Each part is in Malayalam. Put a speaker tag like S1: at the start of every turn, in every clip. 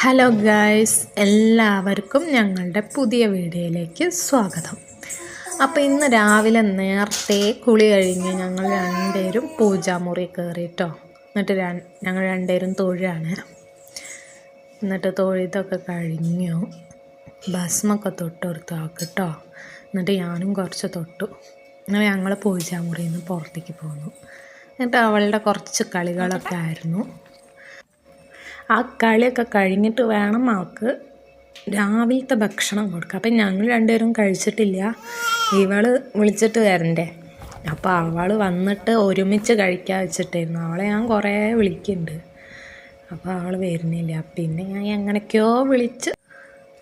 S1: ഹലോ ഗായ്സ്, എല്ലാവർക്കും ഞങ്ങളുടെ പുതിയ വീഡിയോയിലേക്ക് സ്വാഗതം. അപ്പോൾ ഇന്ന് രാവിലെ നേരത്തെ കുളി കഴിഞ്ഞ് ഞങ്ങൾ രണ്ടുപേരും പൂജാമുറി കയറിയിട്ടോ. എന്നിട്ട് ഞങ്ങൾ രണ്ടുപേരും തൊഴുകയാണ്. എന്നിട്ട് തൊഴുതൊക്കെ കഴിഞ്ഞു. ഭസ്മൊക്കെ തൊട്ടെടുത്ത് ആക്കിട്ടോ. എന്നിട്ട് ഞാനും കുറച്ച് തൊട്ടു. അങ്ങനെ ഞങ്ങൾ പൂജാമുറിയിൽ നിന്ന് പുറത്തേക്ക് പോന്നു. എന്നിട്ട് അവളുടെ കുറച്ച് കളികളൊക്കെ ആയിരുന്നു. ആ കളിയൊക്കെ കഴിഞ്ഞിട്ട് വേണം അവൾക്ക് രാവിലത്തെ ഭക്ഷണം കൊടുക്കുക. അപ്പം ഞങ്ങൾ രണ്ടുപേരും കഴിച്ചിട്ടില്ല. ഇവൾ വിളിച്ചിട്ട് വരണ്ടേ. അപ്പോൾ അവൾ വന്നിട്ട് ഒരുമിച്ച് കഴിക്കാൻ വെച്ചിട്ടായിരുന്നു. അവളെ ഞാൻ കുറേ വിളിക്കുന്നുണ്ട്. അപ്പോൾ അവൾ വരുന്നില്ല. പിന്നെ ഞാൻ എങ്ങനെയൊക്കെയോ വിളിച്ച്.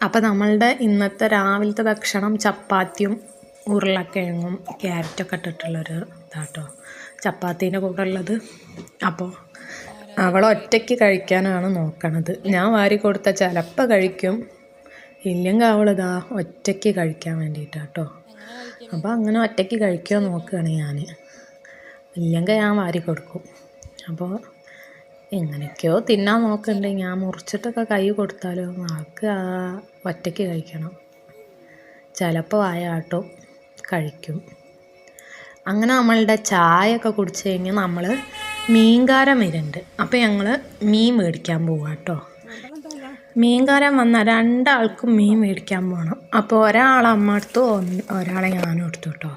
S1: അപ്പോൾ നമ്മളുടെ ഇന്നത്തെ രാവിലത്തെ ഭക്ഷണം ചപ്പാത്തിയും ഉരുളക്കിഴങ്ങും ക്യാരറ്റൊക്കെ ഇട്ടിട്ടുള്ളൊരു ഇതാട്ടോ. ചപ്പാത്തീൻ്റെ കൂടെ ഉള്ളത്. അപ്പോൾ അവൾ ഒറ്റയ്ക്ക് കഴിക്കാനാണ് നോക്കണത്. ഞാൻ വാരി കൊടുത്താൽ ചിലപ്പോൾ കഴിക്കും, ഇല്ലെങ്കിൽ അവളിതാ ഒറ്റയ്ക്ക് കഴിക്കാൻ വേണ്ടിയിട്ടാട്ടോ. അപ്പോൾ അങ്ങനെ ഒറ്റയ്ക്ക് കഴിക്കുമോ നോക്കുകയാണ് ഞാൻ. ഇല്ലെങ്കിൽ ഞാൻ വാരി കൊടുക്കും. അപ്പോൾ എങ്ങനെയൊക്കെയോ തിന്നാൻ നോക്കുന്നുണ്ട്. ഞാൻ മുറിച്ചിട്ടൊക്കെ കൈ കൊടുത്താലോ ആൾക്ക് ഒറ്റയ്ക്ക് കഴിക്കണം. ചിലപ്പോൾ ആയാട്ടോ കഴിക്കും. അങ്ങനെ നമ്മളുടെ ചായയൊക്കെ കുടിച്ച് കഴിഞ്ഞ് നമ്മൾ മീൻകാരൻ വരുന്നുണ്ട്. അപ്പോൾ ഞങ്ങൾ മീൻ മേടിക്കാൻ പോവാം കേട്ടോ. മീൻകാരൻ വന്നാൽ രണ്ടാൾക്കും മീൻ മേടിക്കാൻ പോകണം. അപ്പോൾ ഒരാളെ അമ്മ എടുത്തു, ഒരാളെ ഞാനും എടുത്തു കേട്ടോ.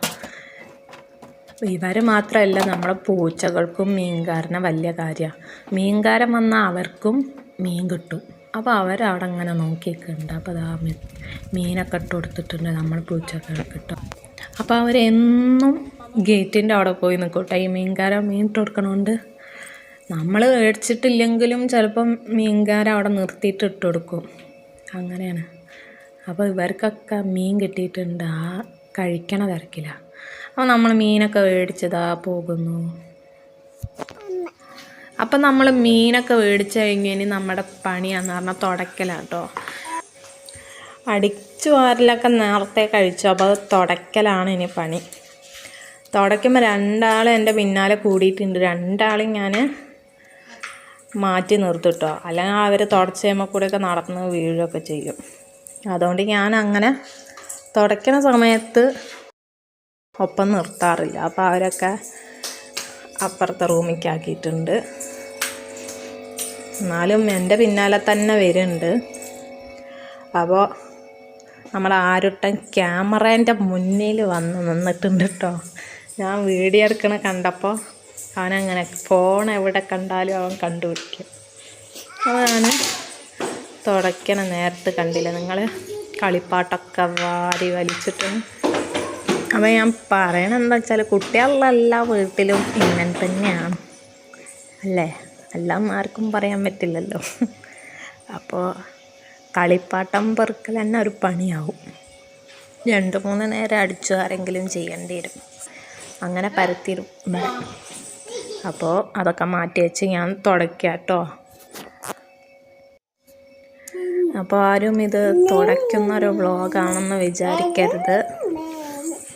S1: ഇവർ മാത്രമല്ല, നമ്മളെ പൂച്ചകൾക്കും മീൻകാരനെ വലിയ കാര്യമാണ്. മീൻകാരൻ വന്നാൽ അവർക്കും മീൻ കിട്ടും. അപ്പോൾ അവരവിടെ അങ്ങനെ നോക്കിയിരിക്കുന്നുണ്ട്. അപ്പോൾ അതാ മീനൊക്കെ ഇട്ട് കൊടുത്തിട്ടുണ്ട് നമ്മൾ പൂച്ചകൾക്ക് കിട്ടും. അപ്പോൾ അവരെന്നും ഗേറ്റിൻ്റെ അവിടെ പോയി നിൽക്കട്ടെ. ഈ മീൻകാരൻ മീൻ ഇട്ട് കൊടുക്കണോണ്ട് നമ്മൾ മേടിച്ചിട്ടില്ലെങ്കിലും ചിലപ്പം മീൻകാരൻ അവിടെ നിർത്തിയിട്ട് ഇട്ട് കൊടുക്കും. അങ്ങനെയാണ്. അപ്പോൾ ഇവർക്കൊക്കെ മീൻ കിട്ടിയിട്ടുണ്ട്. ആ കഴിക്കണ തിരക്കില്ല. അപ്പോൾ നമ്മൾ മീനൊക്കെ മേടിച്ചതാ പോകുന്നു. അപ്പം നമ്മൾ മീനൊക്കെ മേടിച്ച് കഴിഞ്ഞ് നമ്മുടെ പണിയാന്ന് പറഞ്ഞാൽ തുടയ്ക്കലാണ് കേട്ടോ. അടിച്ചു വാരലൊക്കെ നേരത്തെ കഴിച്ചു. അപ്പോൾ അത് തുടയ്ക്കലാണ് ഇനി പണി. തുടയ്ക്കുമ്പോൾ രണ്ടാൾ എൻ്റെ പിന്നാലെ കൂടിയിട്ടുണ്ട്. രണ്ടാളും ഞാൻ മാറ്റി നിർത്തിട്ടോ. അല്ലെങ്കിൽ അവർ തുടച്ച് കഴിയുമ്പോൾ കൂടെയൊക്കെ നടന്ന് വീഴുകയൊക്കെ ചെയ്യും. അതുകൊണ്ട് ഞാൻ അങ്ങനെ തുടയ്ക്കുന്ന സമയത്ത് ഒപ്പം നിർത്താറില്ല. അപ്പോൾ അവരൊക്കെ അപ്പുറത്തെ റൂമിലേക്ക് ആക്കിയിട്ടുണ്ട്. എന്നാലും എൻ്റെ പിന്നാലെ തന്നെ വരുന്നുണ്ട്. അപ്പോൾ നമ്മൾ ആരുട്ടൻ ക്യാമറേൻ്റെ മുന്നിൽ വന്ന് നിന്നിട്ടുണ്ട് കേട്ടോ. ഞാൻ വീഡിയോ എടുക്കണ കണ്ടപ്പോൾ അവനങ്ങനെ ഫോൺ എവിടെ കണ്ടാലും അവൻ കണ്ടുപിടിക്കും. അതാണ് തുടയ്ക്കണ നേരത്ത് കണ്ടില്ല നിങ്ങൾ, കളിപ്പാട്ടൊക്കെ വാരി വലിച്ചിട്ട്. അപ്പോൾ ഞാൻ പറയണെന്താ വെച്ചാൽ കുട്ടികളുടെ എല്ലാ വീട്ടിലും ഇങ്ങനെ തന്നെയാണ് അല്ലേ. എല്ലാം ആർക്കും പറയാൻ പറ്റില്ലല്ലോ. അപ്പോൾ കളിപ്പാട്ടം പെറുക്കൽ തന്നെ ഒരു പണിയാവും. 2-3 നേരം അടിച്ചു ആരെങ്കിലും ചെയ്യേണ്ടി വരും. അങ്ങനെ പരത്തിരും. അപ്പോൾ അതൊക്കെ മാറ്റി വെച്ച് ഞാൻ തുടയ്ക്കാം കേട്ടോ. അപ്പോൾ ആരും ഇത് തുടയ്ക്കുന്നൊരു വ്ളോഗാണെന്ന് വിചാരിക്കരുത്.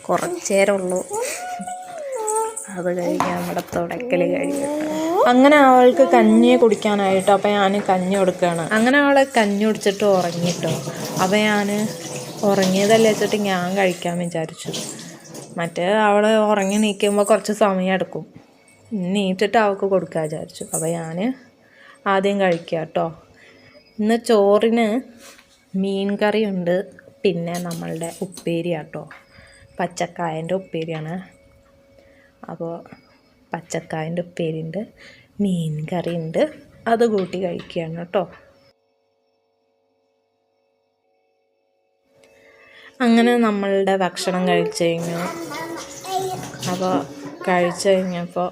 S1: കുറച്ചേരം ഉള്ളൂ. അത് കഴിഞ്ഞ് നമ്മുടെ തുടയ്ക്കൽ കഴിയും. അങ്ങനെ അവൾക്ക് കഞ്ഞി കുടിക്കാനായിട്ടോ. അപ്പോൾ ഞാൻ കഞ്ഞി കൊടുക്കുകയാണ്. അങ്ങനെ അവളെ കഞ്ഞി കുടിച്ചിട്ട് ഉറങ്ങിട്ടോ. അപ്പോൾ ഞാൻ ഉറങ്ങിയതല്ലേ വെച്ചിട്ട് ഞാൻ കഴിക്കാൻ വിചാരിച്ചു. മറ്റേ അവൾ ഉറങ്ങി നീക്കുമ്പോൾ കുറച്ച് സമയം എടുക്കും. നീറ്റിട്ട് അവൾക്ക് കൊടുക്കാൻ വിചാരിച്ചു. അപ്പോൾ ഞാൻ ആദ്യം കഴിക്കാം കേട്ടോ. ഇന്ന് ചോറിന് മീൻ കറിയുണ്ട്, പിന്നെ നമ്മളുടെ ഉപ്പേരി കേട്ടോ. പച്ചക്കായൻ്റെ ഉപ്പേരിയാണ്. അപ്പോൾ പച്ചക്കായൻ്റെ ഉപ്പേരിയുണ്ട്, മീൻ കറിയുണ്ട്. അത് കൂട്ടി കഴിക്കുകയാണ് കേട്ടോ. അങ്ങനെ നമ്മളുടെ ഭക്ഷണം കഴിച്ച് കഴിഞ്ഞു. അപ്പോൾ കഴിച്ച് കഴിഞ്ഞപ്പോൾ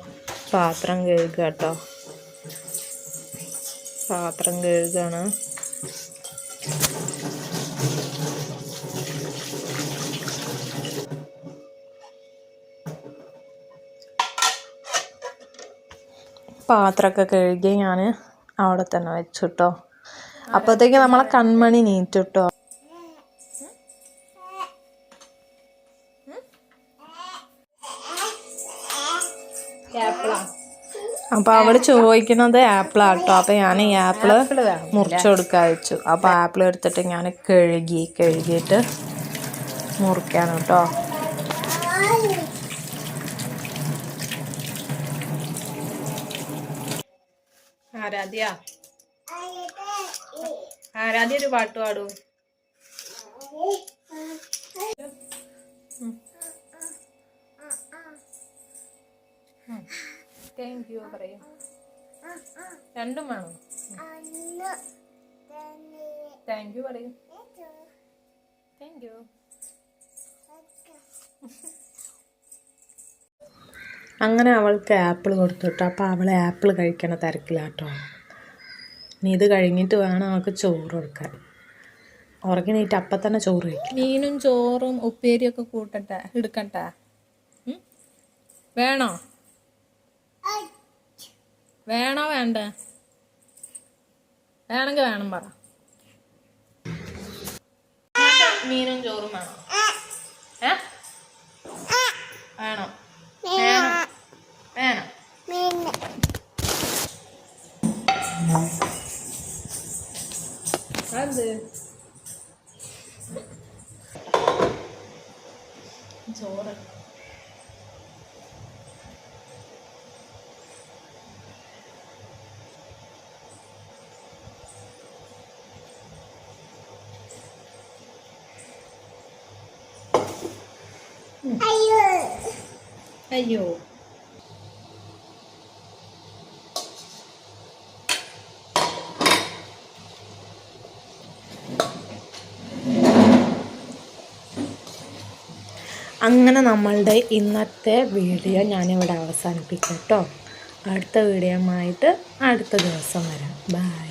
S1: പാത്രം കഴുകുക കേട്ടോ. പാത്രം കഴുകുകയാണ്. പാത്രമൊക്കെ കഴുകി ഞാൻ അവിടെ തന്നെ വെച്ചു കേട്ടോ. അപ്പോഴത്തേക്ക് നമ്മളെ കൺമണി നീറ്റു കേട്ടോ. അപ്പോൾ അവൾ ചോദിക്കുന്നത് ആപ്പിളാട്ടോ. അപ്പോൾ ഞാൻ ഈ ആപ്പിള് മുറിച്ച് കൊടുക്കാൻ വെച്ചു. അപ്പോൾ ആപ്പിൾ എടുത്തിട്ട് ഞാൻ കഴുകിയിട്ട് മുറിക്കാണ് കേട്ടോ. ആരാധ്യ ഒരു പാട്ട് പാടൂ. താങ്ക് യു പറയും. രണ്ടും വേണോ? താങ്ക് യു പറയും. Thank you. അങ്ങനെ അവൾക്ക് ആപ്പിൾ കൊടുത്തിട്ടു. അപ്പോൾ അവൾ ആപ്പിൾ കഴിക്കണ തിരക്കിലാട്ടോ. ഇനി ഇത് കഴിഞ്ഞിട്ട് വേണം അവൾക്ക് ചോറ് കൊടുക്കാൻ. ഉറങ്ങിനീറ്റ് അപ്പം തന്നെ ചോറ് കഴിക്കും. മീനും ചോറും ഉപ്പേരിയൊക്കെ എടുക്കട്ടെ? വേണോ വേണ്ട? വേണമെങ്കിൽ വേണം പറ. മീനും ചോറും വേണോ? വേണം. അത് ചോറ് അയ്യോ അങ്ങനെ നമ്മളുടെ ഇന്നത്തെ വീഡിയോ ഞാനിവിടെ അവസാനിപ്പിക്കാം കേട്ടോ. അടുത്ത വീഡിയോയുമായിട്ട് അടുത്ത ദിവസം വരാം. ബൈ.